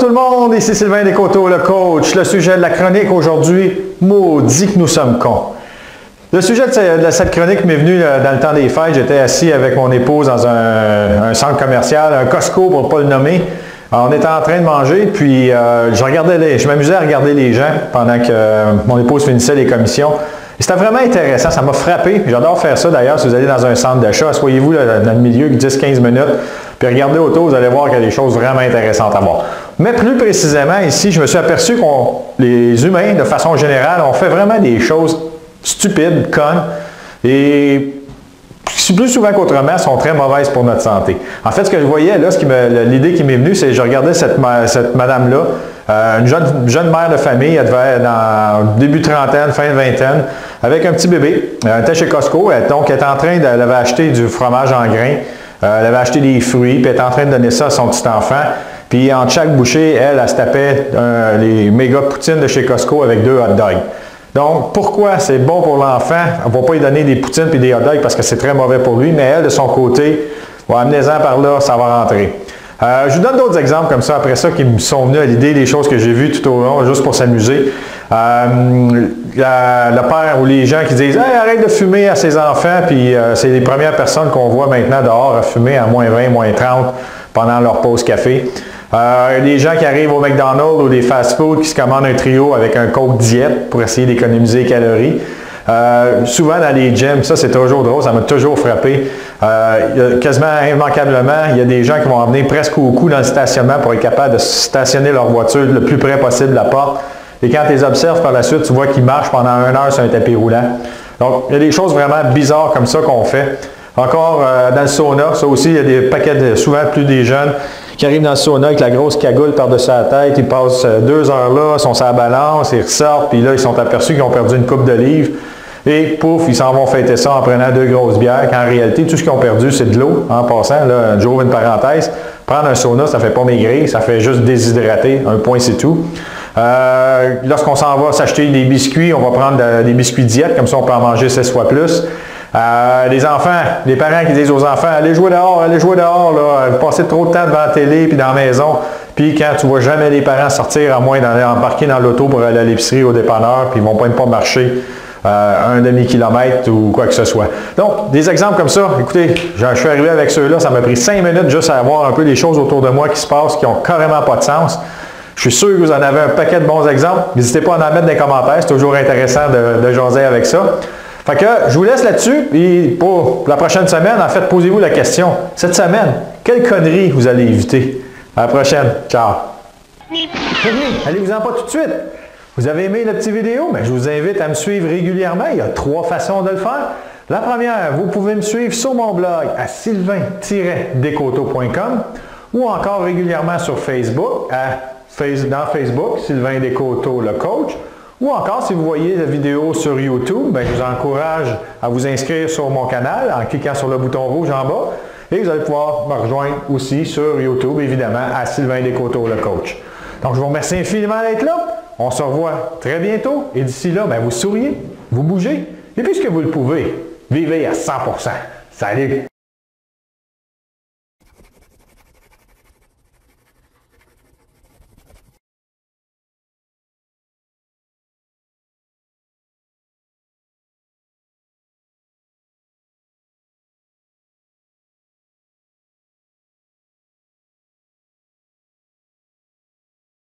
tout le monde, ici Sylvain Descoteaux, le coach. Le sujet de la chronique aujourd'hui, maudit que nous sommes cons. Le sujet de cette chronique m'est venu dans le temps des fêtes. J'étais assis avec mon épouse dans un centre commercial, un Costco pour ne pas le nommer. Alors, on était en train de manger, puis je m'amusais à regarder les gens pendant que mon épouse finissait les commissions. C'était vraiment intéressant, ça m'a frappé. J'adore faire ça d'ailleurs, si vous allez dans un centre d'achat, asseyez-vous dans le milieu 10-15 minutes, puis regardez autour, vous allez voir qu'il y a des choses vraiment intéressantes à voir. Mais plus précisément, ici, je me suis aperçu que les humains, de façon générale, ont fait vraiment des choses stupides, connes, et plus souvent qu'autrement, sont très mauvaises pour notre santé. En fait, ce que je voyais là, l'idée qui m'est venue, c'est que je regardais cette madame-là, une jeune mère de famille, elle devait être dans début trentaine, fin vingtaine, avec un petit bébé. Elle était chez Costco, donc elle était en train elle avait acheté du fromage en grains, elle avait acheté des fruits, puis elle était en train de donner ça à son petit enfant. Puis entre chaque bouchée, elle se tapait les méga poutines de chez Costco avec 2 hot dogs. Donc, pourquoi c'est bon pour l'enfant? On ne va pas lui donner des poutines et des hot dogs parce que c'est très mauvais pour lui, mais elle, de son côté, amenez-en par là, ça va rentrer. Je vous donne d'autres exemples comme ça, après ça, qui me sont venus à l'idée des choses que j'ai vues tout au long, juste pour s'amuser. Le père ou les gens qui disent hey, « arrête de fumer à ses enfants », puis c'est les premières personnes qu'on voit maintenant dehors à fumer à moins 20, moins 30 pendant leur pause café. Les gens qui arrivent au McDonald's ou des fast-food qui se commandent un trio avec un Coke diète pour essayer d'économiser les calories. Souvent dans les gyms, ça c'est toujours drôle, ça m'a toujours frappé. Quasiment immanquablement, il y a des gens qui vont en venir presque au cou dans le stationnement pour être capable de stationner leur voiture le plus près possible de la porte. Et quand tu les observes par la suite, tu vois qu'ils marchent pendant 1 heure sur un tapis roulant. Donc, il y a des choses vraiment bizarres comme ça qu'on fait. Encore dans le sauna, ça aussi, il y a des paquets, souvent plus des jeunes, qui arrivent dans le sauna avec la grosse cagoule par-dessus la tête, ils passent 2 heures là, ils sont sur la balance, ils ressortent, puis là, ils sont aperçus qu'ils ont perdu une coupe de livres. Et pouf, ils s'en vont fêter ça en prenant 2 grosses bières, quand en réalité, tout ce qu'ils ont perdu, c'est de l'eau, en passant. Là, j'ouvre une parenthèse. Prendre un sauna, ça ne fait pas maigrir, ça fait juste déshydrater. Un point, c'est tout. Lorsqu'on s'en va s'acheter des biscuits, on va prendre des biscuits diète, comme ça, on peut en manger 16 fois plus. Les enfants, les parents qui disent aux enfants « allez jouer dehors, là, vous passez trop de temps devant la télé puis dans la maison ». Puis quand tu ne vois jamais les parents sortir, à moins d'aller embarquer dans l'auto pour aller à l'épicerie, au dépanneur, puis ils ne vont pas marcher un demi-kilomètre ou quoi que ce soit. Donc, des exemples comme ça, écoutez, je suis arrivé avec ceux-là, ça m'a pris 5 minutes juste à voir un peu les choses autour de moi qui se passent, qui n'ont carrément pas de sens. Je suis sûr que vous en avez un paquet de bons exemples. N'hésitez pas à en mettre dans les commentaires, c'est toujours intéressant de jaser avec ça. Fait que je vous laisse là-dessus, et pour la prochaine semaine, en fait, posez-vous la question. Cette semaine, quelle connerie vous allez éviter? À la prochaine. Ciao! Allez-vous-en pas tout de suite! Vous avez aimé la petite vidéo? Bien, je vous invite à me suivre régulièrement. Il y a 3 façons de le faire. La première, vous pouvez me suivre sur mon blog à sylvain-descoteaux.com ou encore régulièrement sur Facebook, dans Facebook, Sylvain Descoteaux, le coach. Ou encore, si vous voyez la vidéo sur YouTube, bien, je vous encourage à vous inscrire sur mon canal en cliquant sur le bouton rouge en bas. Et vous allez pouvoir me rejoindre aussi sur YouTube, évidemment, à Sylvain Descoteaux, le coach. Donc, je vous remercie infiniment d'être là. On se revoit très bientôt. Et d'ici là, bien, vous souriez, vous bougez. Et puisque vous le pouvez, vivez à 100%. Salut!